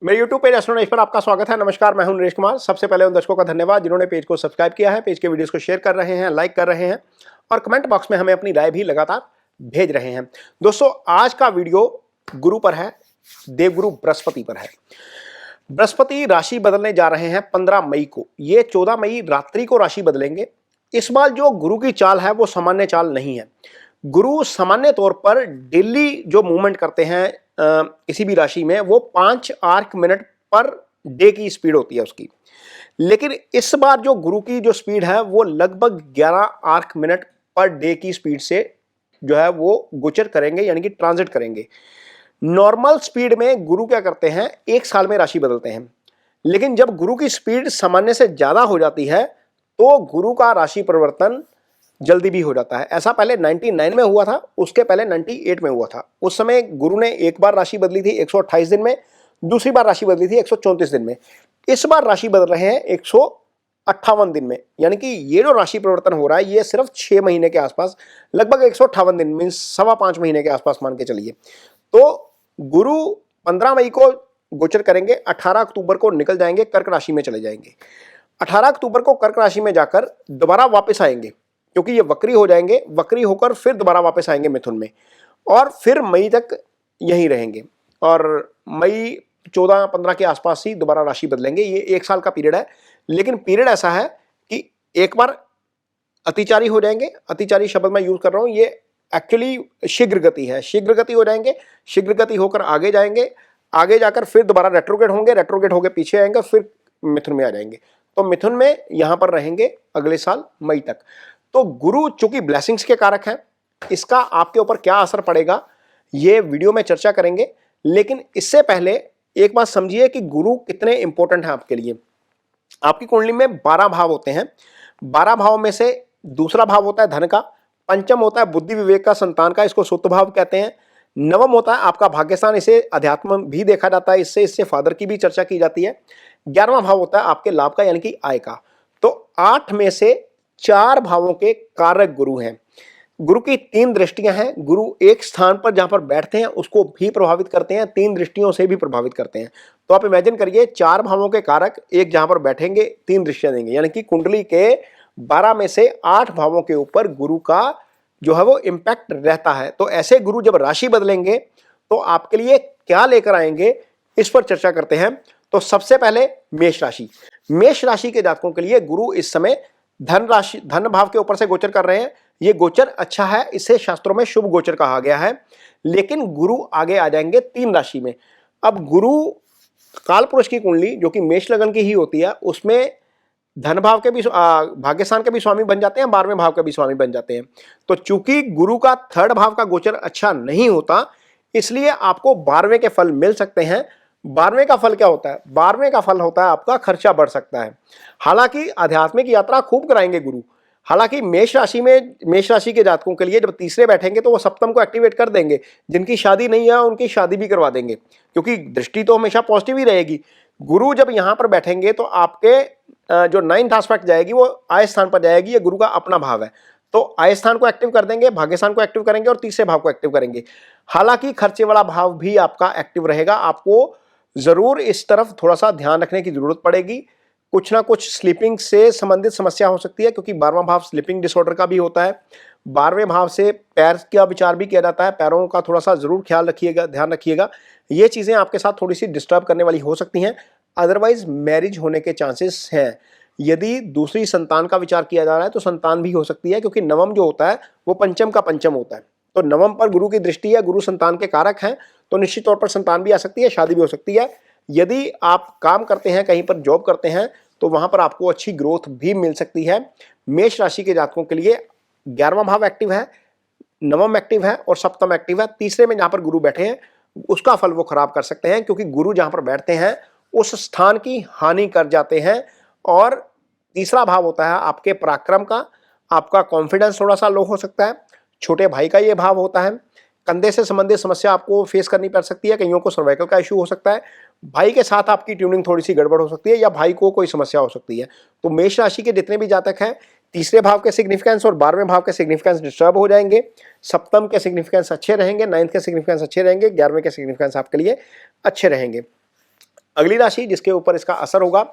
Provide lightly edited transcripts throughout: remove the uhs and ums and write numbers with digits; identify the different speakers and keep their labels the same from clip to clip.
Speaker 1: मेरे YouTube page astro knowledge पर आपका स्वागत है। नमस्कार, मैं हूं नरेश कुमार। सबसे पहले उन दर्शकों का धन्यवाद जिन्होंने पेज को सब्सक्राइब किया है, पेज के वीडियोस को शेयर कर रहे हैं, लाइक कर रहे हैं और कमेंट बॉक्स में हमें अपनी राय भी लगातार भेज रहे हैं। दोस्तों, आज का वीडियो गुरु पर है, देवगुरु बृहस्पति पर है। बृहस्पति राशि बदलने जा रहे हैं 15 मई को। ये 14 मई रात्रि को राशि बदलेंगे। इस बार जो गुरु की चाल है वो सामान्य चाल नहीं है। गुरु सामान्य तौर पर डेली जो मूवमेंट करते हैं किसी भी राशि में, वो 5 आर्क मिनट पर डे की स्पीड होती है उसकी। लेकिन इस बार जो गुरु की जो स्पीड है वो लगभग 11 आर्क मिनट पर डे की स्पीड से जो है वो गोचर करेंगे, यानी कि ट्रांजिट करेंगे। नॉर्मल स्पीड में गुरु क्या करते हैं, 1 साल में राशि बदलते हैं। लेकिन जब गुरु की स्पीड सामान्य से ज्यादा हो जाती है तो गुरु का राशि परिवर्तन जल्दी भी हो जाता है। ऐसा पहले 99 में हुआ था, उसके पहले 98 में हुआ था। उस समय गुरु ने एक बार राशि बदली थी 128 दिन में, दूसरी बार राशि बदली थी 134 दिन में। इस बार राशि बदल रहे हैं 158 दिन में। यानी कि ये जो राशि परिवर्तन हो रहा है ये सिर्फ 6 महीने के आसपास, लगभग 158 दिन मीन्स 5.25 महीने के आसपास मान के चलिए। तो गुरु 15 मई को गोचर करेंगे, 18 अक्टूबर को निकल जाएंगे, कर्क राशि में चले जाएंगे। 18 अक्टूबर को कर्क राशि में जाकर दोबारा वापस आएंगे, क्योंकि ये वक्री हो जाएंगे। वक्री होकर फिर दोबारा वापस आएंगे मिथुन में और फिर मई तक यहीं रहेंगे और मई 14-15 के आसपास ही दोबारा राशि बदलेंगे। ये 1 साल का पीरियड है। लेकिन पीरियड ऐसा है कि एक बार अतिचारी हो जाएंगे। अतिचारी शब्द मैं यूज कर रहा हूं, ये एक्चुअली शीघ्र गति है। शीघ्र गति हो जाएंगे, शीघ्र गति होकर आगे जाएंगे, आगे जाकर फिर दोबारा रेट्रोग्रेड होंगे, रेट्रोग्रेड होकर पीछे आएंगे, फिर मिथुन में आ जाएंगे। तो मिथुन में यहां पर रहेंगे अगले साल मई तक। तो गुरु चूंकि ब्लेसिंग्स के कारक हैं, इसका आपके ऊपर क्या असर पड़ेगा ये वीडियो में चर्चा करेंगे। लेकिन इससे पहले एक बात समझिए कि गुरु कितने इंपॉर्टेंट हैं आपके लिए। आपकी कुंडली में 12 भाव होते हैं। 12 भाव में से दूसरा भाव होता है धन का, पंचम होता है बुद्धि विवेक का, संतान का, इसको सुत भाव कहते हैं। नवम होता है आपका भाग्यस्थान, इसे अध्यात्म भी देखा जाता है, इससे फादर की भी चर्चा की जाती है। 11वां भाव होता है आपके लाभ का, यानी कि आय का। तो 8 में से 4 भावों के कारक गुरु हैं। गुरु की 3 दृष्टियां हैं। गुरु एक स्थान पर जहां पर बैठते हैं उसको भी प्रभावित करते हैं, 3 दृष्टियों से भी प्रभावित करते हैं। तो आप इमेजिन करिए, 4 भावों के कारक एक जहां पर बैठेंगे 3 दृष्टियां देंगे, यानी कि कुंडली के 12 में से 8 भावों के ऊपर गुरु का जो है वो इंपैक्ट रहता है। तो ऐसे गुरु जब राशि बदलेंगे तो आपके लिए क्या लेकर आएंगे, इस पर चर्चा करते हैं। तो सबसे पहले मेष राशि। मेष राशि के जातकों के लिए गुरु इस समय धन राशि, धन भाव के ऊपर से गोचर कर रहे हैं। ये गोचर अच्छा है, इसे शास्त्रों में शुभ गोचर कहा गया है। लेकिन गुरु आगे आ जाएंगे 3 राशि में। अब गुरु काल पुरुष की कुंडली जो कि मेष लगन की ही होती है, उसमें धन भाव के भी भाग्यस्थान के भी स्वामी बन जाते हैं, 12वें भाव के भी स्वामी बन जाते हैं। तो चूंकि गुरु का 3rd भाव का गोचर अच्छा नहीं होता, इसलिए आपको 12वें के फल मिल सकते हैं। 12वें का फल क्या होता है? 12वें का फल होता है आपका खर्चा बढ़ सकता है। हालांकि आध्यात्मिक यात्रा खूब कराएंगे गुरु। हालांकि मेष राशि में, मेष राशि के जातकों के लिए जब तीसरे बैठेंगे तो वो सप्तम को एक्टिवेट कर देंगे। जिनकी शादी नहीं है उनकी शादी भी करवा देंगे, क्योंकि दृष्टि तो हमेशा पॉजिटिव ही रहेगी। गुरु जब यहां पर बैठेंगे तो आपके जो 9th एस्पेक्ट जाएगी वो आय स्थान पर जाएगी। ये गुरु का अपना भाव है, तो आय स्थान को एक्टिव कर देंगे, भाग्यस्थान को एक्टिव करेंगे और तीसरे भाव को एक्टिव करेंगे। हालांकि खर्चे वाला भाव भी आपका एक्टिव रहेगा। आपको जरूर इस तरफ थोड़ा सा ध्यान रखने की जरूरत पड़ेगी। कुछ ना कुछ स्लीपिंग से संबंधित समस्या हो सकती है, क्योंकि 12वां भाव स्लीपिंग डिसऑर्डर का भी होता है। 12वें भाव से पैर का विचार भी किया जाता है। पैरों का थोड़ा सा जरूर ख्याल रखिएगा, ध्यान रखिएगा। ये चीजें आपके साथ थोड़ी सी डिस्टर्ब करने वाली हो सकती हैं। अदरवाइज मैरिज होने के चांसेस हैं। यदि दूसरी संतान का विचार किया जा रहा है तो संतान भी हो सकती है, क्योंकि नवम जो होता है वो पंचम का पंचम होता है। तो नवम पर गुरु की दृष्टि है, गुरु संतान के कारक हैं, तो निश्चित तौर पर संतान भी आ सकती है, शादी भी हो सकती है। यदि आप काम करते हैं, कहीं पर जॉब करते हैं, तो वहां पर आपको अच्छी ग्रोथ भी मिल सकती है। मेष राशि के जातकों के लिए 11वां भाव एक्टिव है, नवम एक्टिव है और सप्तम एक्टिव है। तीसरे में जहां पर गुरु बैठे हैं उसका फल वो खराब कर सकते हैं, क्योंकि गुरु जहां पर बैठते हैं उस स्थान की हानि कर जाते हैं। और तीसरा भाव होता है आपके पराक्रम का। आपका कॉन्फिडेंस थोड़ा सा लो हो सकता है। छोटे भाई का ये भाव होता है। कंधे से संबंधित समस्या आपको फेस करनी पड़ सकती है। कईयों को सर्वाइकल का इशू हो सकता है। भाई के साथ आपकी ट्यूनिंग थोड़ी सी गड़बड़ हो सकती है, या भाई को कोई समस्या हो सकती है। तो मेष राशि के जितने भी जातक हैं, तीसरे भाव के सिग्निफिकेंस और 12वें भाव के सिग्निफिकेंस डिस्टर्ब हो जाएंगे। सप्तम के सिग्निफिकेंस अच्छे रहेंगे, 9th के सिग्निफिकेंस अच्छे रहेंगे, 11वें के सिग्निफिकेंस आपके लिए अच्छे रहेंगे। अगली राशि जिसके ऊपर इसका असर होगा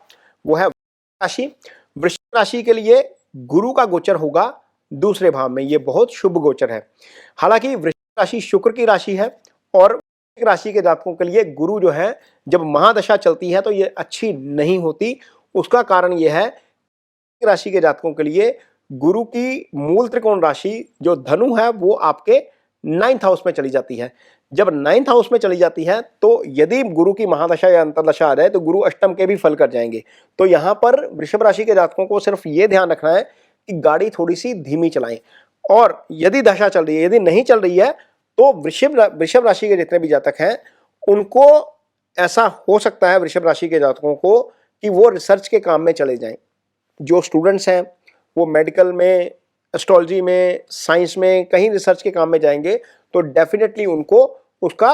Speaker 1: वो है वृश्चिक राशि। वृश्चिक राशि के लिए गुरु का गोचर होगा दूसरे भाव में, ये बहुत शुभ गोचर है। हालांकि वृश्चिक राशि शुक्र की राशि है और वृश्चिक राशि के जातकों के लिए गुरु जो है जब महादशा चलती है तो ये अच्छी नहीं होती। उसका कारण यह है राशि के जातकों के लिए गुरु की मूल त्रिकोण राशि जो धनु है वो आपके 9th हाउस में चली जाती है। जब 9th हाउस में चली जाती है तो यदि गुरु की महादशा या अंतर्दशा आ जाए तो गुरु अष्टम के भी फल कर जाएंगे। तो यहां पर वृषभ राशि के जातकों को सिर्फ ये ध्यान रखना है कि गाड़ी थोड़ी सी धीमी चलाएं, और यदि दशा चल रही है, यदि नहीं चल रही है तो वृषभ राशि के जितने भी जातक हैं उनको ऐसा हो सकता है, वृषभ राशि के जातकों को, कि वो रिसर्च के काम में चले जाएं। जो स्टूडेंट्स हैं वो मेडिकल में, एस्ट्रोलॉजी में, साइंस में कहीं रिसर्च के काम में जाएंगे तो डेफिनेटली उनको उसका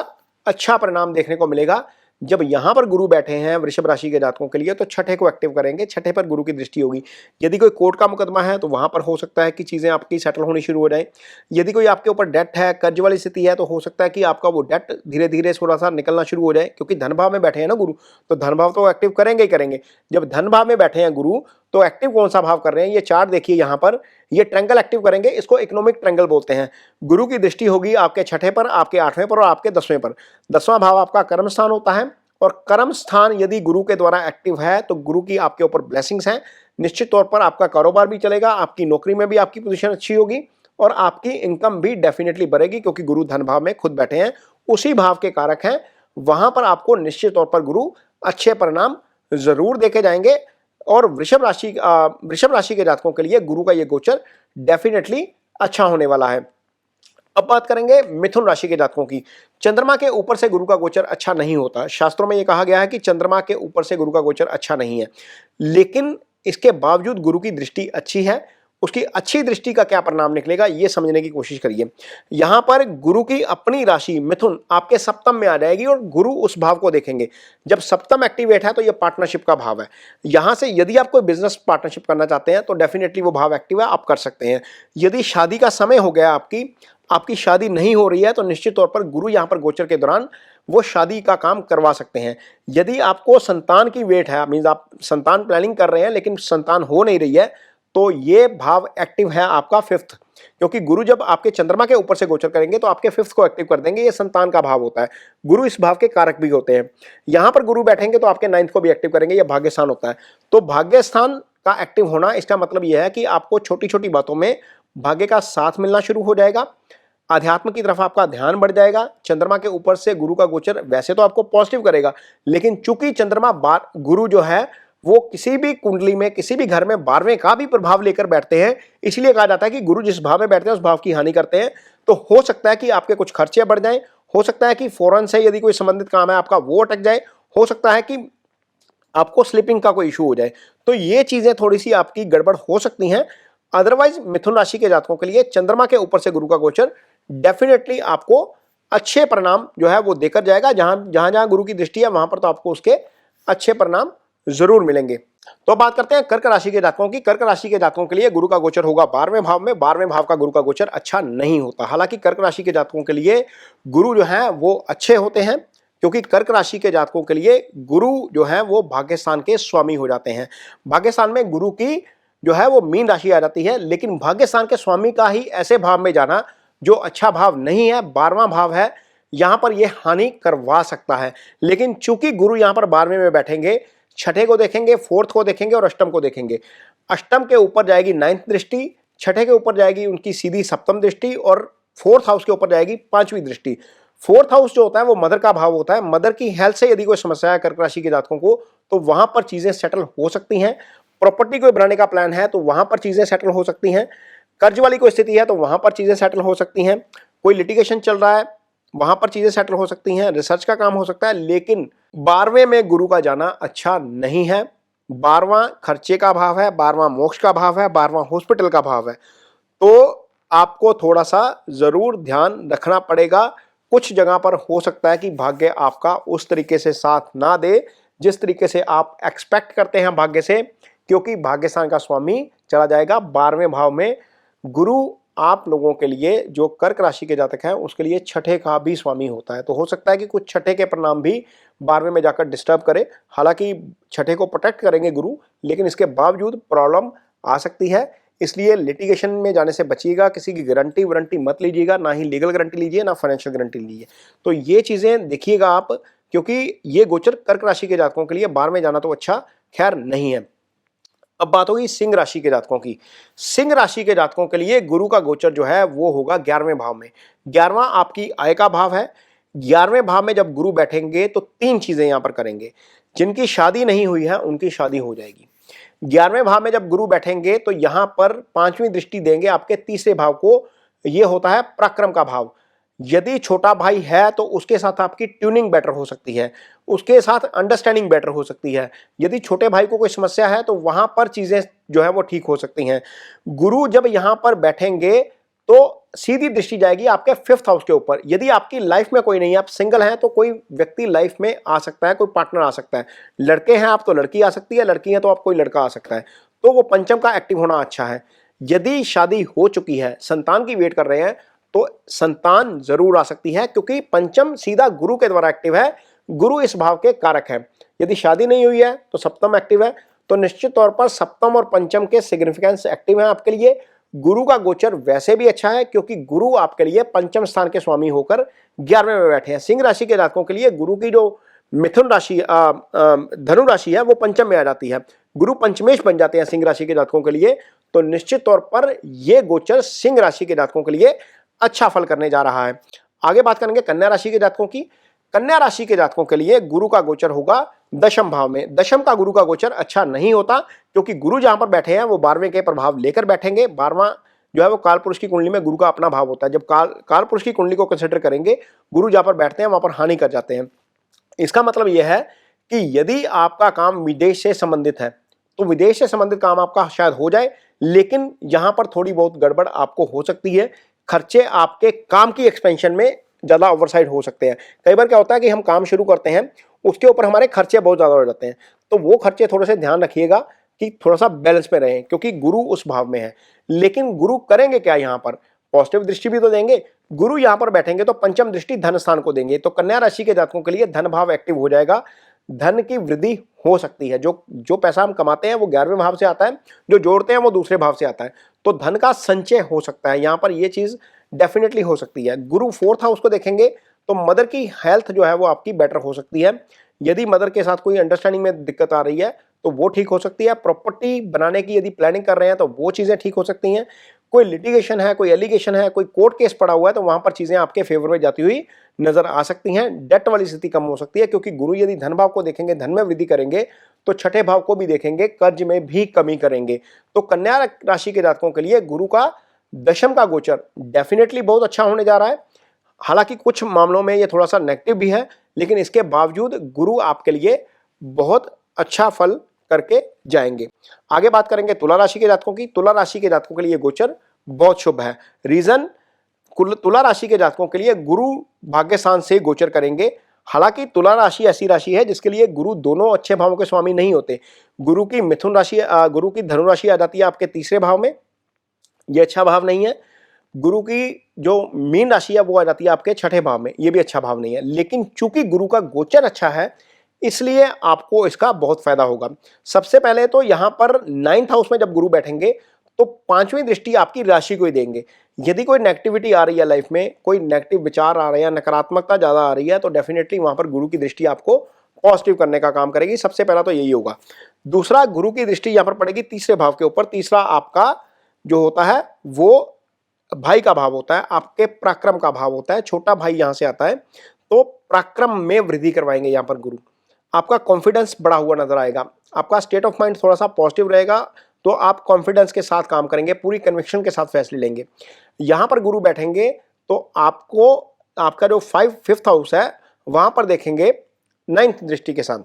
Speaker 1: अच्छा परिणाम देखने को मिलेगा। जब यहां पर गुरु बैठे हैं वृषभ राशि के जातकों के लिए तो छठे को एक्टिव करेंगे, छठे पर गुरु की दृष्टि होगी। यदि कोई कोर्ट का मुकदमा है तो वहां पर हो सकता है कि चीजें आपकी सेटल होनी शुरू हो जाए। यदि कोई आपके ऊपर डेट है, कर्ज वाली स्थिति है, तो हो सकता है कि आपका वो डेट धीरे धीरे थोड़ा सा निकलना शुरू हो जाए, क्योंकि धन भाव में बैठे हैं ना गुरु, तो धन भाव तो एक्टिव करेंगे ही करेंगे। जब धन भाव में बैठे हैं गुरु तो एक्टिव कौन सा भाव कर रहे हैं, ये चार्ट देखिए यहाँ पर, ये ट्रायंगल एक्टिव करेंगे, इसको इकोनॉमिक ट्रायंगल बोलते हैं। गुरु की दृष्टि होगी आपके छठे पर, आपके 8वें पर और आपके 10वें पर। 10वां भाव आपका कर्म स्थान होता है, और कर्म स्थान यदि गुरु के द्वारा एक्टिव है तो गुरु की आपके ऊपर ब्लेसिंग्स हैं। निश्चित तौर पर आपका कारोबार भी चलेगा, आपकी नौकरी में भी आपकी पोजीशन अच्छी होगी और आपकी इनकम भी डेफिनेटली बढ़ेगी, क्योंकि गुरु धन भाव में खुद बैठे हैं, उसी भाव के कारक हैं। वहां पर आपको निश्चित तौर पर गुरु अच्छे परिणाम जरूर देके जाएंगे। और वृषभ राशि के जातकों के लिए गुरु का ये गोचर डेफिनेटली अच्छा होने वाला है। अब बात करेंगे मिथुन राशि के जातकों की। चंद्रमा के ऊपर से गुरु का गोचर अच्छा नहीं होता। शास्त्रों में यह कहा गया है कि चंद्रमा के ऊपर से गुरु का गोचर अच्छा नहीं है, लेकिन इसके बावजूद गुरु की दृष्टि अच्छी है। उसकी अच्छी दृष्टि का क्या परिणाम निकलेगा ये समझने की कोशिश करिए। यहां पर गुरु की अपनी राशि मिथुन आपके सप्तम में आ जाएगी और गुरु उस भाव को देखेंगे। जब सप्तम एक्टिवेट है तो यह पार्टनरशिप का भाव है। यहां से यदि आप कोई बिजनेस पार्टनरशिप करना चाहते हैं तो डेफिनेटली वो भाव एक्टिव है, आप कर सकते हैं। यदि शादी का समय हो गया, आपकी शादी नहीं हो रही है, तो निश्चित तौर पर गुरु यहां पर गोचर के दौरान वो शादी का काम करवा सकते हैं। यदि आपको संतान की वेट है, मींस आप संतान प्लानिंग कर रहे हैं लेकिन संतान हो नहीं रही है, तो ये भाव एक्टिव है आपका 5th, क्योंकि गुरु जब आपके चंद्रमा के ऊपर से गोचर करेंगे तो आपके 5th को एक्टिव कर देंगे। ये संतान का भाव होता है, गुरु इस भाव के कारक भी होते हैं। यहां पर गुरु बैठेंगे तो आपके 9th को भी एक्टिव करेंगे, ये भाग्य स्थान होता है। तो भाग्य स्थान का एक्टिव होना, इसका मतलब यह है कि आपको छोटी छोटी बातों में भाग्य का साथ मिलना शुरू हो जाएगा, आध्यात्म की तरफ आपका ध्यान बढ़ जाएगा। चंद्रमा के ऊपर से गुरु का गोचर वैसे तो आपको पॉजिटिव करेगा, लेकिन चूंकि चंद्रमा गुरु जो है वो किसी भी कुंडली में, किसी भी घर में 12वें का भी प्रभाव लेकर बैठते हैं, इसलिए कहा जाता है कि गुरु जिस भाव में बैठते हैं उस भाव की हानि करते हैं। तो हो सकता है कि आपके कुछ खर्चे बढ़ जाएं, हो सकता है कि फॉरेन से यदि कोई संबंधित काम है आपका वो अटक जाए, हो सकता है कि आपको स्लीपिंग का कोई इशू हो जाए। तो ये चीजें थोड़ी सी आपकी गड़बड़ हो सकती हैं। अदरवाइज मिथुन राशि के जातकों के लिए चंद्रमा के ऊपर से गुरु का गोचर डेफिनेटली आपको अच्छे परिणाम जो है वो देकर जाएगा। जहां गुरु की दृष्टि है वहां पर तो आपको उसके अच्छे परिणाम जरूर मिलेंगे। तो बात करते हैं कर्क राशि के जातकों की। कर्क राशि के जातकों के लिए गुरु का गोचर होगा 12वें भाव में। 12वें भाव का गुरु का गोचर अच्छा नहीं होता। हालांकि कर्क राशि के जातकों के लिए गुरु जो है वो अच्छे होते हैं, क्योंकि कर्क राशि के जातकों के लिए गुरु जो है वो भाग्यस्थान के स्वामी हो जाते हैं। भाग्यस्थान में गुरु की जो है वो मीन राशि आ जाती है, लेकिन भाग्यस्थान के स्वामी का ही ऐसे भाव में जाना जो अच्छा भाव नहीं है, 12वां भाव है, यहां पर यह हानि करवा सकता है। लेकिन चूंकि गुरु यहां पर 12वें में बैठेंगे, छठे को देखेंगे, 4th को देखेंगे और अष्टम को देखेंगे। अष्टम के ऊपर जाएगी 9th दृष्टि, छठे के ऊपर जाएगी उनकी सीधी सप्तम दृष्टि और 4th हाउस के ऊपर जाएगी 5वीं दृष्टि। 4th हाउस जो होता है वो मदर का भाव होता है। मदर की हेल्थ से यदि कोई समस्या है कर्क राशि के जातकों को तो वहां पर चीजें सेटल हो सकती हैं। प्रॉपर्टी कोई बनाने का प्लान है तो वहां पर चीजें सेटल हो सकती हैं। कर्ज वाली कोई स्थिति है तो वहां पर चीजें सेटल हो सकती हैं। कोई लिटिगेशन चल रहा है वहां पर चीजें सेटल हो सकती हैं। रिसर्च का काम हो सकता है। लेकिन 12वें में गुरु का जाना अच्छा नहीं है। 12वां खर्चे का भाव है, 12वां मोक्ष का भाव है, 12वां हॉस्पिटल का भाव है। तो आपको थोड़ा सा जरूर ध्यान रखना पड़ेगा। कुछ जगह पर हो सकता है कि भाग्य आपका उस तरीके से साथ ना दे जिस तरीके से आप एक्सपेक्ट करते हैं भाग्य से, क्योंकि भाग्यस्थान का स्वामी चला जाएगा 12वें भाव में। गुरु आप लोगों के लिए, जो कर्क राशि के जातक हैं, उसके लिए छठे का भी स्वामी होता है। तो हो सकता है कि कुछ छठे के परिणाम भी 12वें में जाकर डिस्टर्ब करे। हालांकि छठे को प्रोटेक्ट करेंगे गुरु, लेकिन इसके बावजूद प्रॉब्लम आ सकती है, इसलिए लिटिगेशन में जाने से बचिएगा। किसी की गारंटी वारंटी मत लीजिएगा, ना ही लीगल गारंटी लीजिए, ना फाइनेंशियल गारंटी लीजिए। तो ये चीजें देखिएगा आप, क्योंकि ये गोचर कर्क राशि के जातकों के लिए 12वें जाना तो अच्छा खैर नहीं है। अब बात होगी सिंह राशि के जातकों की। सिंह राशि के जातकों के लिए गुरु का गोचर जो है वो होगा 11वें भाव में। 11वां आपकी आय का भाव है। 11वें भाव में जब गुरु बैठेंगे तो 3 चीजें यहां पर करेंगे। जिनकी शादी नहीं हुई है उनकी शादी हो जाएगी। 11वें भाव में जब गुरु बैठेंगे तो यहां पर 5वीं दृष्टि देंगे आपके तीसरे भाव को। यह होता है पराक्रम का भाव। यदि छोटा भाई है तो उसके साथ आपकी ट्यूनिंग बेटर हो सकती है, उसके साथ अंडरस्टैंडिंग बेटर हो सकती है। यदि छोटे भाई को कोई समस्या है तो वहां पर चीजें जो है वो ठीक हो सकती हैं। गुरु जब यहां पर बैठेंगे तो सीधी दृष्टि जाएगी आपके 5th हाउस के ऊपर। यदि आपकी लाइफ में कोई नहीं है, आप सिंगल हैं, तो कोई व्यक्ति लाइफ में आ सकता है, कोई पार्टनर आ सकता है। लड़के हैं आप तो लड़की आ सकती है, लड़की है तो आप कोई लड़का आ सकता है। तो वो पंचम का एक्टिव होना अच्छा है। यदि शादी हो चुकी है, संतान की वेट कर रहे हैं, तो संतान जरूर आ सकती है, क्योंकि पंचम सीधा गुरु के द्वारा एक्टिव है। गुरु इस भाव के कारक हैं। यदि शादी नहीं हुई है तो सप्तम एक्टिव है। तो निश्चित तौर पर सप्तम और पंचम के सिग्निफिकेंस एक्टिव है आपके लिए। गुरु का गोचर वैसे भी अच्छा है, क्योंकि गुरु आपके लिए पंचम स्थान के स्वामी होकर 11वें में बैठे हैं। सिंह राशि के जातकों के लिए गुरु की जो मिथुन राशि धनु राशि है वो पंचम में आ जाती है। गुरु पंचमेश बन जाते हैं सिंह राशि के जातकों के लिए। तो निश्चित तौर पर यह गोचर सिंह राशि के जातकों के लिए अच्छा फल करने जा रहा है। आगे बात करेंगे कन्या राशि के जातकों की। कन्या राशि के जातकों के लिए गुरु का गोचर होगा 10म भाव में। 10म का गुरु का गोचर अच्छा नहीं होता, क्योंकि गुरु जहां पर बैठे हैं वो 12वें के प्रभाव लेकर बैठेंगे। 12वां जो है वो काल पुरुष की कुंडली में गुरु का अपना भाव होता है। जब काल पुरुष की कुंडली को कंसिडर करेंगे, गुरु जहां पर बैठते हैं वहां पर हानि कर जाते हैं। इसका मतलब यह है कि यदि आपका काम विदेश से संबंधित है तो विदेश से संबंधित काम आपका शायद हो जाए, लेकिन यहां पर थोड़ी बहुत गड़बड़ आपको हो सकती है। खर्चे आपके काम की एक्सपेंशन में ज्यादा ओवरसाइड हो सकते हैं। कई बार क्या होता है कि हम काम शुरू करते हैं, उसके ऊपर हमारे खर्चे बहुत ज्यादा हो जाते हैं। तो वो खर्चे थोड़े से ध्यान रखिएगा कि थोड़ा सा बैलेंस में रहें, क्योंकि गुरु उस भाव में है। लेकिन गुरु करेंगे क्या? यहां पर पॉजिटिव दृष्टि भी तो देंगे। गुरु यहां पर बैठेंगे तो पंचम दृष्टि धन स्थान को देंगे। तो कन्या राशि के जातकों के लिए धन भाव एक्टिव हो जाएगा। धन की वृद्धि हो सकती है। जो पैसा हम कमाते हैं वो 11वें भाव से आता है, जो जोड़ते हैं वो दूसरे भाव से आता है। तो धन का संचय हो सकता है। यहां पर यह चीज डेफिनेटली हो सकती है। गुरु 4th हाउस को देखेंगे तो मदर की हेल्थ जो है वो आपकी बेटर हो सकती है। यदि मदर के साथ कोई अंडरस्टैंडिंग में दिक्कत आ रही है तो वो ठीक हो सकती है। प्रॉपर्टी बनाने की यदि प्लानिंग कर रहे हैं तो वो चीजें ठीक हो सकती हैं। कोई लिटिगेशन है, कोई एलिगेशन है, कोई कोर्ट केस पड़ा हुआ है तो वहां पर चीजें आपके फेवर में जाती हुई नजर आ सकती हैं। डेट वाली स्थिति कम हो सकती है, क्योंकि गुरु यदि धन भाव को देखेंगे, धन में वृद्धि करेंगे, तो छठे भाव को भी देखेंगे, कर्ज में भी कमी करेंगे। तो कन्या राशि के जातकों के लिए गुरु का 10म का गोचर डेफिनेटली बहुत अच्छा होने जा रहा है। हालांकि कुछ मामलों में ये थोड़ा सा नेगेटिव भी है, लेकिन इसके बावजूद गुरु आपके लिए बहुत अच्छा फल करके जाएंगे। आगे बात करेंगे तुला राशि के जातकों की। तुला राशि के जातकों के लिए गोचर बहुत शुभ है। रीजन, तुला राशि के जातकों के लिए गुरु भाग्य स्थान से गोचर करेंगे। हालांकि तुला राशि ऐसी राशि है जिसके लिए गुरु दोनों अच्छे भावों के स्वामी नहीं होते। गुरु की मिथुन राशि, गुरु की धनु राशि आ जाती है आपके तीसरे भाव में, ये अच्छा भाव नहीं है। गुरु की जो मीन राशि है वो आ जाती है आपके छठे भाव में, ये भी अच्छा भाव नहीं है। लेकिन चूंकि गुरु का गोचर अच्छा है, इसलिए आपको इसका बहुत फायदा होगा। सबसे पहले तो यहां पर 9th हाउस में जब गुरु बैठेंगे तो 5वीं दृष्टि आपकी राशि को ही देंगे। यदि कोई नेगेटिविटी आ रही है लाइफ में, कोई नेगेटिव विचार आ रहे हैं, नकारात्मकता ज्यादा आ रही है, तो डेफिनेटली वहां पर गुरु की दृष्टि आपको पॉजिटिव करने का काम करेगी। सबसे पहला तो यही होगा। दूसरा, गुरु की दृष्टि यहां पर पड़ेगी तीसरे भाव के ऊपर। तीसरा आपका जो होता है वो भाई का भाव होता है, आपके पराक्रम का भाव होता है। छोटा भाई यहां से आता है, तो पराक्रम में वृद्धि करवाएंगे यहां पर गुरु। आपका कॉन्फिडेंस बढ़ा हुआ नजर आएगा, आपका स्टेट ऑफ माइंड थोड़ा सा पॉजिटिव रहेगा, तो आप कॉन्फिडेंस के साथ काम करेंगे, पूरी कन्विक्शन के साथ फैसले लेंगे। यहां पर गुरु बैठेंगे तो आपको आपका जो 5th हाउस है वहां पर देखेंगे 9th दृष्टि के साथ।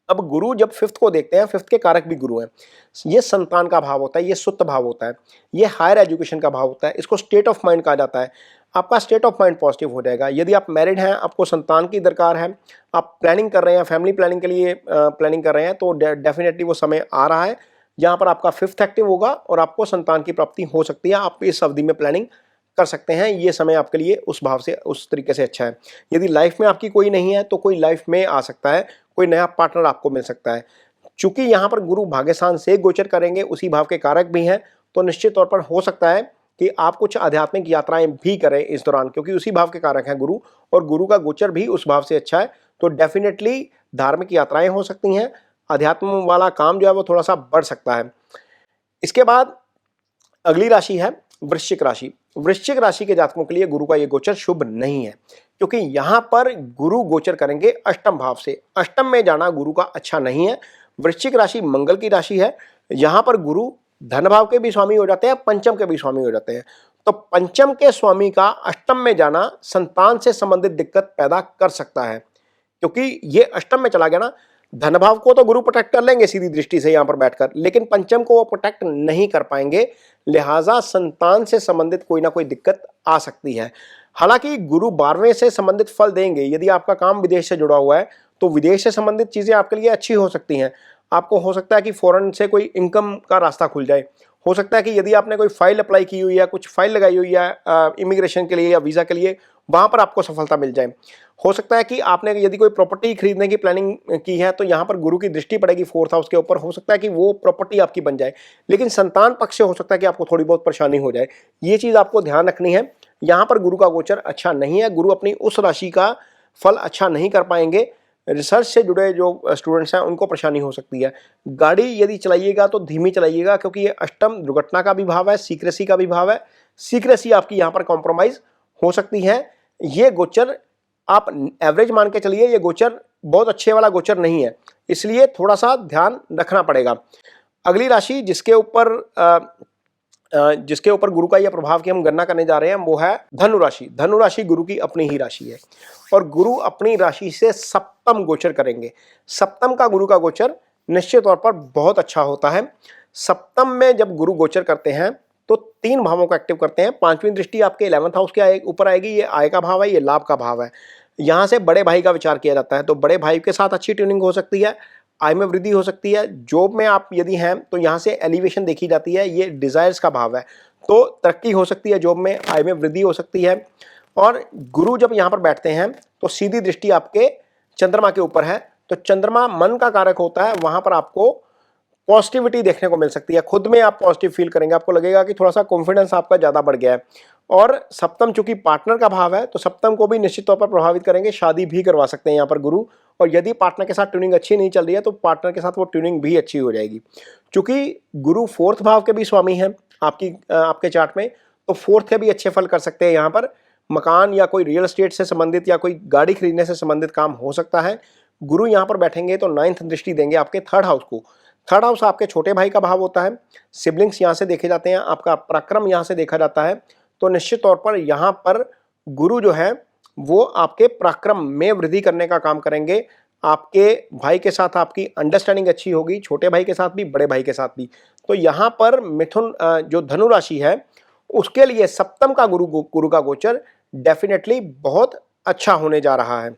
Speaker 1: अब गुरु जब 5th को देखते हैं, 5th के कारक भी गुरु हैं। ये संतान का भाव होता है, ये सुत्त भाव होता है, ये हायर एजुकेशन का भाव होता है, इसको स्टेट ऑफ माइंड कहा जाता है। आपका स्टेट ऑफ माइंड पॉजिटिव हो जाएगा। यदि आप मैरिड हैं, आपको संतान की दरकार है, आप प्लानिंग कर रहे हैं, फैमिली प्लानिंग के लिए प्लानिंग कर रहे हैं, तो डेफिनेटली वो समय आ रहा है जहां पर आपका 5th एक्टिव होगा और आपको संतान की प्राप्ति हो सकती है। आप इस अवधि में प्लानिंग कर सकते हैं। ये समय आपके लिए उस भाव से उस तरीके से अच्छा है। यदि लाइफ में आपकी कोई नहीं है तो कोई लाइफ में आ सकता है, कोई नया पार्टनर आपको मिल सकता है। चूंकि यहाँ पर गुरु भाग्यस्थान से गोचर करेंगे, उसी भाव के कारक भी हैं, तो निश्चित तौर पर हो सकता है कि आप कुछ आध्यात्मिक यात्राएं भी करें इस दौरान, क्योंकि उसी भाव के कारक हैं गुरु, और गुरु का गोचर भी उस भाव से अच्छा है। तो डेफिनेटली धार्मिक यात्राएं हो सकती हैं, अध्यात्म वाला काम जो है वो थोड़ा सा बढ़ सकता है। इसके बाद अगली राशि है वृश्चिक राशि। वृश्चिक राशि के जातकों के लिए गुरु का ये गोचर शुभ नहीं है, क्योंकि यहां पर गुरु गोचर करेंगे अष्टम भाव से। अष्टम में जाना गुरु का अच्छा नहीं है। वृश्चिक राशि मंगल की राशि है, यहां पर गुरु धन भाव के भी स्वामी हो जाते हैं, पंचम के भी स्वामी हो जाते हैं। तो पंचम के स्वामी का अष्टम में जाना संतान से संबंधित दिक्कत पैदा कर सकता है, क्योंकि ये अष्टम में चला गया ना। धन भाव को तो गुरु प्रोटेक्ट कर लेंगे सीधी दृष्टि से यहां पर बैठकर, लेकिन पंचम को वो प्रोटेक्ट नहीं कर पाएंगे, लिहाजा संतान से संबंधित कोई ना कोई दिक्कत आ सकती है। हालांकि गुरु 12वें से संबंधित फल देंगे। यदि आपका काम विदेश से जुड़ा हुआ है तो विदेश से संबंधित चीजें आपके लिए अच्छी हो सकती हैं। आपको हो सकता है कि फॉरेन से कोई इनकम का रास्ता खुल जाए। हो सकता है कि यदि आपने कोई फाइल अप्लाई की हुई है, कुछ फाइल लगाई हुई है इमिग्रेशन के लिए या वीजा के लिए, वहां पर आपको सफलता मिल जाए। हो सकता है कि आपने यदि कोई प्रॉपर्टी खरीदने की प्लानिंग की है तो यहाँ पर गुरु की दृष्टि पड़ेगी 4th हाउस के ऊपर, हो सकता है कि वो प्रॉपर्टी आपकी बन जाए। लेकिन संतान पक्ष से हो सकता है कि आपको थोड़ी बहुत परेशानी हो जाए। ये चीज आपको ध्यान रखनी है। यहाँ पर गुरु का गोचर अच्छा नहीं है, गुरु अपनी उस राशि का फल अच्छा नहीं कर पाएंगे। रिसर्च से जुड़े जो स्टूडेंट्स हैं उनको परेशानी हो सकती है। गाड़ी यदि चलाइएगा तो धीमी चलाइएगा, क्योंकि ये अष्टम दुर्घटना का भी भाव है, सीक्रेसी का भी भाव है। सीक्रेसी आपकी यहाँ पर कॉम्प्रोमाइज हो सकती है। ये गोचर आप एवरेज मान के चलिए, ये गोचर बहुत अच्छे वाला गोचर नहीं है, इसलिए थोड़ा सा ध्यान रखना पड़ेगा। अगली राशि जिसके ऊपर गुरु का यह प्रभाव की हम गणना करने जा रहे हैं वो है धनु राशि। धनु राशि गुरु की अपनी ही राशि है और गुरु अपनी राशि से सप्तम गोचर करेंगे। सप्तम का गुरु का गोचर निश्चित तौर पर बहुत अच्छा होता है। सप्तम में जब गुरु गोचर करते हैं तो 3 भावों को एक्टिव करते हैं। 5वीं दृष्टि आपके 11th हाउस के ऊपर आएगी। ये आय का भाव है, ये लाभ का भाव है। यहाँ से बड़े भाई का विचार किया जाता है, तो बड़े भाई के साथ अच्छी ट्यूनिंग हो सकती है, आय में वृद्धि हो सकती है। जॉब में आप यदि हैं तो यहाँ से एलिवेशन देखी जाती है, ये डिजायर्स का भाव है, तो तरक्की हो सकती है जॉब में, आय में वृद्धि हो सकती है। और गुरु जब यहाँ पर बैठते हैं तो सीधी दृष्टि आपके चंद्रमा के ऊपर है, तो चंद्रमा मन का कारक होता है। वहां पर आपको पॉजिटिविटी देखने को मिल सकती है, खुद में आप पॉजिटिव फील करेंगे, आपको लगेगा कि थोड़ा सा कॉन्फिडेंस आपका ज्यादा बढ़ गया है। और सप्तम चूंकि पार्टनर का भाव है तो सप्तम को भी निश्चित तौर पर प्रभावित करेंगे, शादी भी करवा सकते हैं यहाँ पर गुरु। और यदि पार्टनर के साथ ट्यूनिंग अच्छी नहीं चल रही है तो पार्टनर के साथ वो ट्यूनिंग भी अच्छी हो जाएगी। चूंकि गुरु 4th भाव के भी स्वामी हैं आपके चार्ट में, तो 4th के भी अच्छे फल कर सकते हैं। यहाँ पर मकान या कोई रियल एस्टेट से संबंधित या कोई गाड़ी खरीदने से संबंधित काम हो सकता है। गुरु यहाँ पर बैठेंगे तो 9th दृष्टि देंगे आपके 3rd हाउस को। 3rd हाउस आपके छोटे भाई का भाव होता है, सिबलिंग्स यहाँ से देखे जाते हैं, आपका पराक्रम यहाँ से देखा जाता है। तो निश्चित तौर पर यहाँ पर गुरु जो है वो आपके पराक्रम में वृद्धि करने का काम करेंगे। आपके भाई के साथ आपकी अंडरस्टैंडिंग अच्छी होगी, छोटे भाई के साथ भी, बड़े भाई के साथ भी। तो यहाँ पर मिथुन जो धनु राशि है उसके लिए सप्तम का गुरु का गोचर डेफिनेटली बहुत अच्छा होने जा रहा है।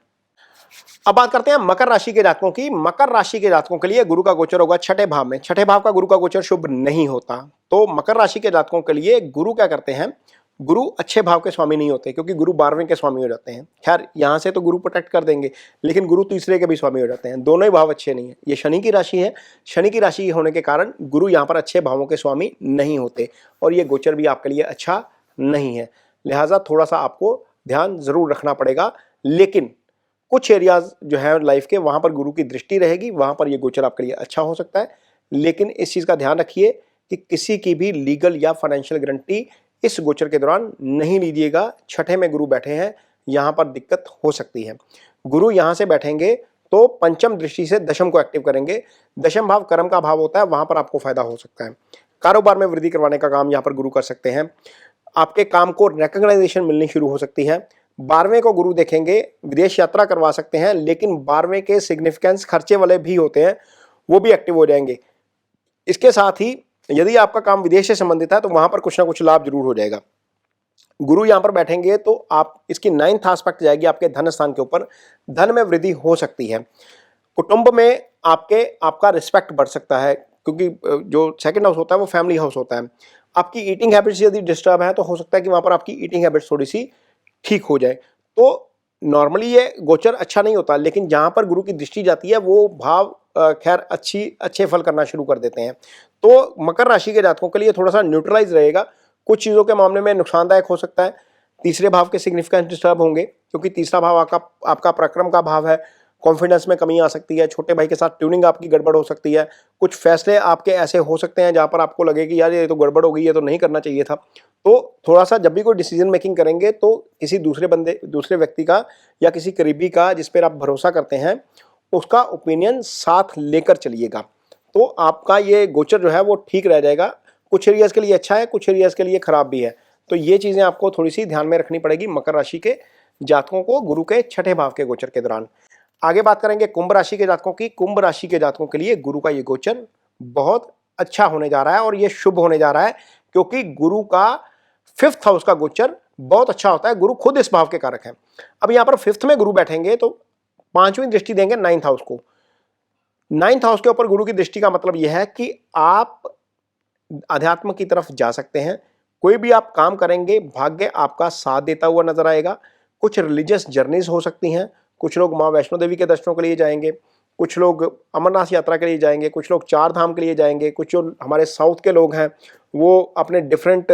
Speaker 1: अब बात करते हैं मकर राशि के जातकों की। मकर राशि के जातकों के लिए गुरु का गोचर होगा 6ठे भाव में। 6ठे भाव का गुरु का गोचर शुभ नहीं होता, तो मकर राशि के जातकों के लिए गुरु क्या करते हैं, गुरु अच्छे भाव के स्वामी नहीं होते, क्योंकि गुरु 12वें के स्वामी हो जाते हैं। खैर यहां से तो गुरु प्रोटेक्ट कर देंगे, लेकिन गुरु तीसरे के भी स्वामी हो जाते हैं। दोनों ही भाव अच्छे नहीं है। ये शनि की राशि है, शनि की राशि होने के कारण गुरु यहाँ पर अच्छे भावों के स्वामी नहीं होते, और ये गोचर भी आपके लिए अच्छा नहीं है। लिहाजा थोड़ा सा आपको ध्यान जरूर रखना पड़ेगा। लेकिन कुछ एरियाज जो है लाइफ के, वहां पर गुरु की दृष्टि रहेगी, वहां पर यह गोचर आपके लिए अच्छा हो सकता है। लेकिन इस चीज का ध्यान रखिए कि किसी की भी लीगल या फाइनेंशियल गारंटी इस गोचर के दौरान नहीं लीजिएगा। 6ठे में गुरु बैठे हैं, यहां पर दिक्कत हो सकती है। गुरु यहां से बैठेंगे तो पंचम दृष्टि से दशम को एक्टिव करेंगे। दशम भाव कर्म का भाव होता है, वहां पर आपको फायदा हो सकता है। कारोबार में वृद्धि करवाने का काम यहां पर गुरु कर सकते हैं। आपके काम को रिकॉग्नाइजेशन मिलनी शुरू हो सकती है। 12वें को गुरु देखेंगे, विदेश यात्रा करवा सकते हैं, लेकिन 12वें के सिग्निफिकेंस खर्चे वाले भी होते हैं, वो भी एक्टिव हो जाएंगे। इसके साथ ही यदि आपका काम विदेश से संबंधित है तो वहां पर कुछ ना कुछ लाभ जरूर हो जाएगा। गुरु यहां पर बैठेंगे तो आप इसकी 9th एस्पेक्ट जाएगी आपके धन स्थान के ऊपर, धन में वृद्धि हो सकती है। कुटुंब में आपका रिस्पेक्ट बढ़ सकता है, क्योंकि जो 2nd हाउस होता है वो फैमिली हाउस होता है। आपकी ईटिंग हैबिट्स यदि डिस्टर्ब है तो हो सकता है कि वहाँ पर आपकी ईटिंग हैबिट्स थोड़ी सी ठीक हो जाए। तो नॉर्मली ये गोचर अच्छा नहीं होता, लेकिन जहाँ पर गुरु की दृष्टि जाती है वो भाव खैर अच्छे फल करना शुरू कर देते हैं। तो मकर राशि के जातकों के लिए थोड़ा सा न्यूट्रलाइज रहेगा, कुछ चीज़ों के मामले में नुकसानदायक हो सकता है। तीसरे भाव के सिग्निफिकेंस डिस्टर्ब होंगे, क्योंकि तीसरा भाव आपका पराक्रम का भाव है। कॉन्फिडेंस में कमी आ सकती है, छोटे भाई के साथ ट्यूनिंग आपकी गड़बड़ हो सकती है, कुछ फैसले आपके ऐसे हो सकते हैं जहाँ पर आपको लगे कि यार ये तो गड़बड़ हो गई है, तो नहीं करना चाहिए था। तो थोड़ा सा जब भी कोई डिसीजन मेकिंग करेंगे तो किसी दूसरे व्यक्ति का या किसी करीबी का जिस पर आप भरोसा करते हैं उसका ओपिनियन साथ लेकर चलिएगा, तो आपका ये गोचर जो है वो ठीक रह जाएगा। कुछ एरियाज के लिए अच्छा है, कुछ एरियाज के लिए खराब भी है। तो ये चीज़ें आपको थोड़ी सी ध्यान में रखनी पड़ेगी मकर राशि के जातकों को गुरु के छठे भाव के गोचर के दौरान। आगे बात करेंगे कुंभ राशि के जातकों की। कुंभ राशि के जातकों के लिए गुरु का ये गोचर बहुत अच्छा होने जा रहा है और ये शुभ होने जा रहा है, क्योंकि गुरु का 5th हाउस का गोचर बहुत अच्छा होता है। गुरु खुद इस भाव के कारक हैं। अब यहाँ पर 5th में गुरु बैठेंगे तो 5वीं दृष्टि देंगे 9th हाउस को। 9th हाउस के ऊपर गुरु की दृष्टि का मतलब यह है कि आप अध्यात्म की तरफ जा सकते हैं। कोई भी आप काम करेंगे भाग्य आपका साथ देता हुआ नजर आएगा। कुछ रिलीजियस जर्नीज हो सकती हैं, कुछ लोग माँ वैष्णो देवी के दर्शनों के लिए जाएंगे, कुछ लोग अमरनाथ यात्रा के लिए जाएंगे, कुछ लोग चार धाम के लिए जाएंगे, कुछ जो हमारे साउथ के लोग हैं वो अपने डिफरेंट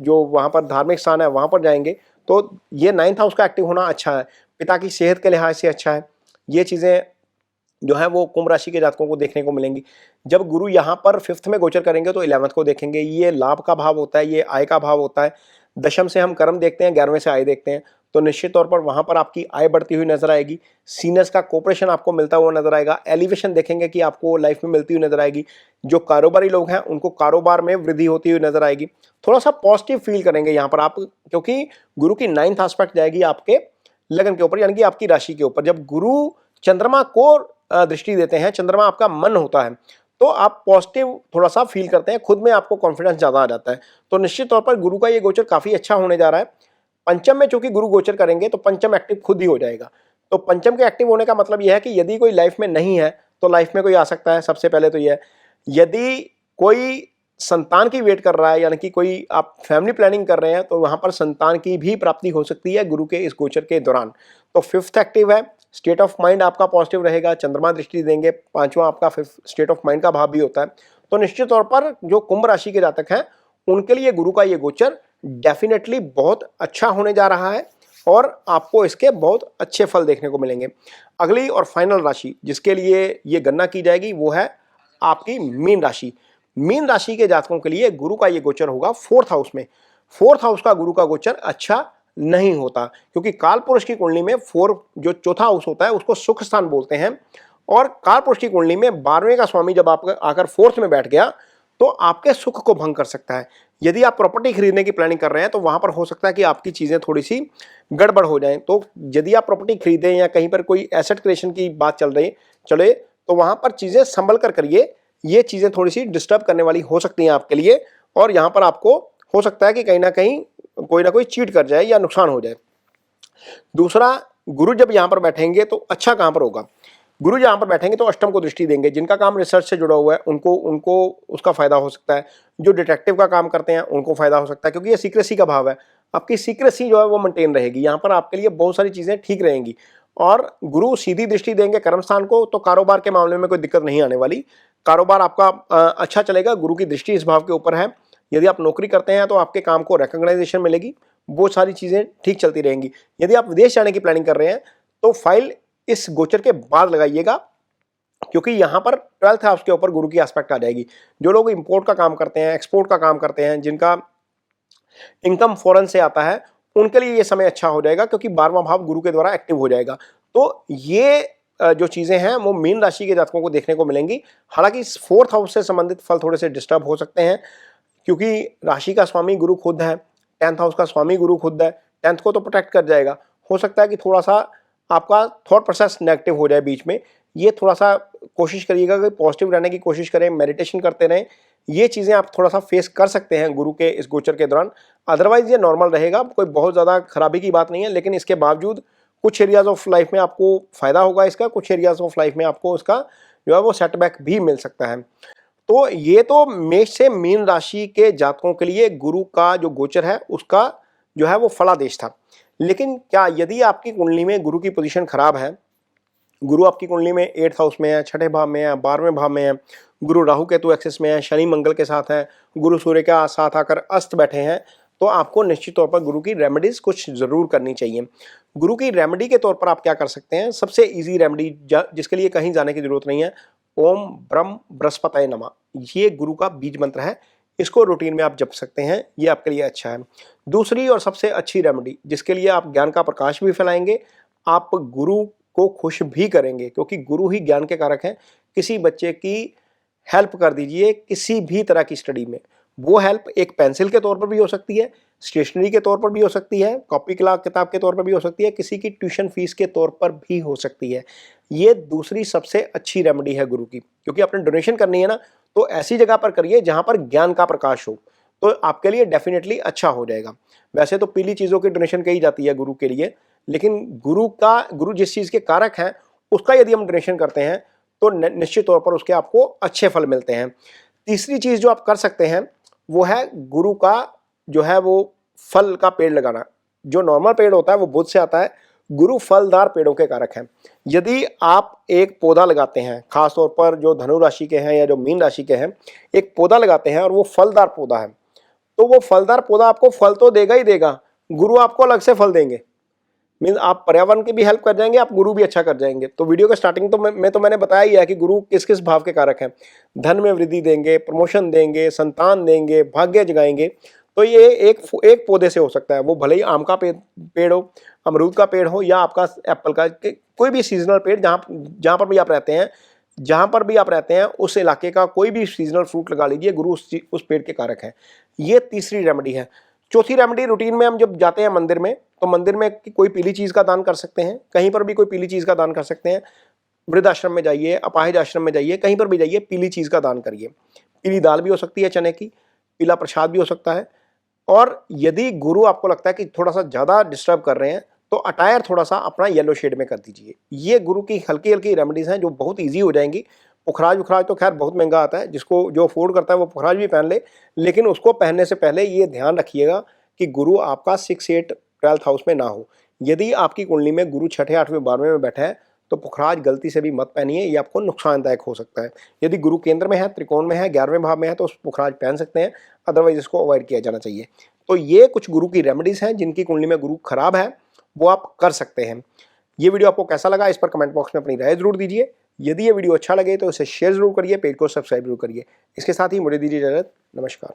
Speaker 1: जो वहाँ पर धार्मिक स्थान है वहाँ पर जाएंगे। तो ये 9th हाउस का एक्टिव होना अच्छा है, पिता की सेहत के लिहाज से अच्छा है। ये चीज़ें जो है वो कुंभ राशि के जातकों को देखने को मिलेंगी। जब गुरु यहाँ पर 5th में गोचर करेंगे तो 11th को देखेंगे। ये लाभ का भाव होता है, ये आय का भाव होता है। दशम से हम कर्म देखते हैं, 11वें से आय देखते हैं, तो निश्चित तौर पर वहाँ पर आपकी आय बढ़ती हुई नजर आएगी। सीनियर्स का कोऑपरेशन आपको मिलता हुआ नजर आएगा। एलिवेशन देखेंगे कि आपको लाइफ में मिलती हुई नजर आएगी। जो कारोबारी लोग हैं उनको कारोबार में वृद्धि होती हुई नजर आएगी। थोड़ा सा पॉजिटिव फील करेंगे यहाँ पर आप, क्योंकि गुरु की 9th एस्पेक्ट जाएगी आपके लगन के ऊपर, यानी कि आपकी राशि के ऊपर। जब गुरु चंद्रमा को दृष्टि देते हैं, चंद्रमा आपका मन होता है, तो आप पॉजिटिव थोड़ा सा फील करते हैं, खुद में आपको कॉन्फिडेंस ज़्यादा आ जाता है। तो निश्चित तौर पर गुरु का ये गोचर काफ़ी अच्छा होने जा रहा है। पंचम में चूंकि गुरु गोचर करेंगे तो पंचम एक्टिव खुद ही हो जाएगा। तो पंचम के एक्टिव होने का मतलब यह है कि यदि कोई लाइफ में नहीं है तो लाइफ में कोई आ सकता है। सबसे पहले तो यह, यदि कोई संतान की वेट कर रहा है, यानी कि कोई आप फैमिली प्लानिंग कर रहे हैं, तो वहां पर संतान की भी प्राप्ति हो सकती है गुरु के इस गोचर के दौरान। तो 5th एक्टिव है, स्टेट ऑफ माइंड आपका पॉजिटिव रहेगा, चंद्रमा दृष्टि देंगे, 5वां आपका स्टेट ऑफ माइंड का भाव भी होता है। तो निश्चित तौर पर जो कुंभ राशि के जातक हैं उनके लिए गुरु का ये गोचर डेफिनेटली बहुत अच्छा होने जा रहा है और आपको इसके बहुत अच्छे फल देखने को मिलेंगे। अगली और फाइनल राशि जिसके लिए ये गणना की जाएगी वो है आपकी मीन राशि। मीन राशि के जातकों के लिए गुरु का ये गोचर होगा 4th हाउस में। 4th हाउस का गुरु का गोचर अच्छा नहीं होता, क्योंकि काल पुरुष की कुंडली में 4 जो चौथा हाउस होता है उसको सुख स्थान बोलते हैं, और काल पुरुष की कुंडली में 12वें का स्वामी जब आप आकर 4th में बैठ गया तो आपके सुख को भंग कर सकता है। यदि आप प्रॉपर्टी खरीदने की प्लानिंग कर रहे हैं तो वहां पर हो सकता है कि आपकी चीजें थोड़ी सी गड़बड़ हो जाएं। तो यदि आप प्रॉपर्टी खरीदें या कहीं पर कोई एसेट क्रिएशन की बात चले तो वहां पर चीजें संभल कर करिए। ये चीजें थोड़ी सी डिस्टर्ब करने वाली हो सकती हैं आपके लिए, और यहाँ पर आपको हो सकता है कि कहीं ना कहीं कोई ना कोई चीट कर जाए या नुकसान हो जाए। दूसरा, गुरु जब यहाँ पर बैठेंगे तो अच्छा कहाँ पर होगा, गुरु जहाँ पर बैठेंगे तो अष्टम को दृष्टि देंगे। जिनका काम रिसर्च से जुड़ा हुआ है उनको उसका फायदा हो सकता है। जो डिटेक्टिव का काम करते हैं उनको फायदा हो सकता है, क्योंकि ये सीक्रेसी का भाव है। आपकी सीक्रेसी जो है वो मेंटेन रहेगी, यहाँ पर आपके लिए बहुत सारी चीजें ठीक रहेंगी। और गुरु सीधी दृष्टि देंगे कर्म स्थान को, तो कारोबार के मामले में कोई दिक्कत नहीं आने वाली। कारोबार आपका अच्छा चलेगा, गुरु की दृष्टि इस भाव के ऊपर है। यदि आप नौकरी करते हैं तो आपके काम को रिकॉग्नाइजेशन मिलेगी, बहुत सारी चीजें ठीक चलती रहेंगी। यदि आप विदेश जाने की प्लानिंग कर रहे हैं तो फाइल इस गोचर के बाद लगाइएगा, क्योंकि यहां पर 12th हाउस के ऊपर गुरु की एस्पेक्ट आ जाएगी। जो लोग इंपोर्ट का काम करते हैं, एक्सपोर्ट का काम करते हैं, जिनका इनकम फॉरेन से आता है, उनके लिए ये समय अच्छा हो जाएगा, क्योंकि 12वां भाव गुरु के द्वारा एक्टिव हो जाएगा। तो ये जो चीजें हैं वो मीन राशि के जातकों को देखने को मिलेंगी। हालांकि 4th हाउस से संबंधित फल थोड़े से डिस्टर्ब हो सकते हैं, क्योंकि राशि का स्वामी गुरु खुद है, 10th हाउस का स्वामी गुरु खुद है, 10th को तो प्रोटेक्ट कर जाएगा। हो सकता है कि थोड़ा सा आपका थॉट प्रोसेस नेगेटिव हो जाए बीच में। ये थोड़ा सा कोशिश करिएगा कि पॉजिटिव रहने की कोशिश करें, मेडिटेशन करते रहें। ये चीज़ें आप थोड़ा सा फेस कर सकते हैं गुरु के इस गोचर के दौरान। अदरवाइज ये नॉर्मल रहेगा, कोई बहुत ज़्यादा खराबी की बात नहीं है। लेकिन इसके बावजूद कुछ एरियाज ऑफ लाइफ में आपको फ़ायदा होगा इसका, कुछ एरियाज ऑफ लाइफ में आपको इसका जो है वो सेटबैक भी मिल सकता है। तो ये तो मेष से मीन राशि के जातकों के लिए गुरु का जो गोचर है उसका जो है वो फलादेश था। लेकिन क्या यदि आपकी कुंडली में गुरु की पोजीशन खराब है, गुरु आपकी कुंडली में 8th हाउस में है, 6ठे भाव में है, 12वें भाव में है, गुरु राहु केतु एक्सिस में है, शनि मंगल के साथ है, गुरु सूर्य के साथ आकर अस्त बैठे हैं, तो आपको निश्चित तौर पर गुरु की रेमेडीज कुछ जरूर करनी चाहिए। गुरु की रेमेडी के तौर पर आप क्या कर सकते हैं, सबसे इजी रेमेडी जिसके लिए कहीं जाने की जरूरत नहीं है, ओम ब्रह्म बृहस्पतये नमः, ये गुरु का बीज मंत्र है, इसको रूटीन में आप जप सकते हैं, ये आपके लिए अच्छा है। दूसरी और सबसे अच्छी रेमेडी जिसके लिए आप ज्ञान का प्रकाश भी फैलाएंगे, आप गुरु को खुश भी करेंगे, क्योंकि गुरु ही ज्ञान के कारक हैं। किसी बच्चे की हेल्प कर दीजिए किसी भी तरह की स्टडी में, वो हेल्प एक पेंसिल के तौर पर भी हो सकती है, स्टेशनरी के तौर पर भी हो सकती है, कॉपी किताब के तौर पर भी हो सकती है, किसी की ट्यूशन फीस के तौर पर भी हो सकती है। ये दूसरी सबसे अच्छी रेमेडी है गुरु की, क्योंकि आपने डोनेशन करनी है ना, तो ऐसी जगह पर करिए जहां पर ज्ञान का प्रकाश हो, तो आपके लिए डेफिनेटली अच्छा हो जाएगा। वैसे तो पीली चीजों की डोनेशन कही जाती है गुरु के लिए, लेकिन गुरु जिस चीज के कारक हैं उसका यदि हम डोनेशन करते हैं तो निश्चित तौर पर उसके आपको अच्छे फल मिलते हैं। तीसरी चीज जो आप कर सकते हैं वो है गुरु का जो है वो फल का पेड़ लगाना। जो नॉर्मल पेड़ होता है वो बुध से आता है, गुरु फलदार पेड़ों के कारक हैं। यदि आप एक पौधा लगाते हैं, खासतौर पर जो धनु राशि के हैं या जो मीन राशि के हैं, एक पौधा लगाते हैं और वो फलदार पौधा है, तो वो फलदार पौधा आपको फल तो देगा ही देगा, गुरु आपको अलग से फल देंगे। मीन आप पर्यावरण की भी हेल्प कर जाएंगे, आप गुरु भी अच्छा कर जाएंगे। तो वीडियो के स्टार्टिंग तो मैंने बताया ही है कि गुरु किस किस भाव के कारक हैं। धन में वृद्धि देंगे, प्रमोशन देंगे, संतान देंगे, भाग्य जगाएंगे। तो ये एक पौधे से हो सकता है, वो भले ही आम का पेड़ हो, अमरूद का पेड़ हो या आपका एप्पल का, कोई भी सीजनल पेड़ जहाँ पर भी आप रहते हैं उस इलाके का कोई भी सीजनल फ्रूट लगा लीजिए, गुरु उस पेड़ के कारक है। ये तीसरी रेमेडी है। चौथी रेमेडी, रूटीन में हम जब जाते हैं मंदिर में, तो मंदिर में कोई पीली चीज का दान कर सकते हैं, कहीं पर भी कोई पीली चीज का दान कर सकते हैं। वृद्धाश्रम में जाइए, अपाहिज आश्रम में जाइए, कहीं पर भी जाइए, पीली चीज का दान करिए। पीली दाल भी हो सकती है चने की, पीला प्रसाद भी हो सकता है। और यदि गुरु आपको लगता है कि थोड़ा सा ज्यादा डिस्टर्ब कर रहे हैं, तो अटायर थोड़ा सा अपना येलो शेड में कर दीजिए। ये गुरु की हल्की हल्की रेमेडीज हैं जो बहुत ईजी हो जाएंगी। पुखराज उखराज तो खैर बहुत महंगा आता है, जिसको जो अफोर्ड करता है वो पुखराज भी पहन ले, लेकिन उसको पहनने से पहले ये ध्यान रखिएगा कि गुरु आपका 6, 8, 12th हाउस में ना हो। यदि आपकी कुंडली में गुरु 6ठे, 8वें, 12वें में बैठा है तो पुखराज गलती से भी मत पहनिए, ये आपको नुकसानदायक हो सकता है। यदि गुरु केंद्र में है, त्रिकोण में है, 11वें भाव में है, तो पुखराज पहन सकते हैं, अदरवाइज इसको अवॉइड किया जाना चाहिए। तो ये कुछ गुरु की रेमेडीज हैं जिनकी कुंडली में गुरु खराब है, वो आप कर सकते हैं। ये वीडियो आपको कैसा लगा, इस पर कमेंट बॉक्स में अपनी राय जरूर दीजिए। यदि ये वीडियो अच्छा लगे तो इसे शेयर जरूर करिए, पेज को सब्सक्राइब जरूर करिए। इसके साथ ही मुझे दीजिए इजाजत, नमस्कार।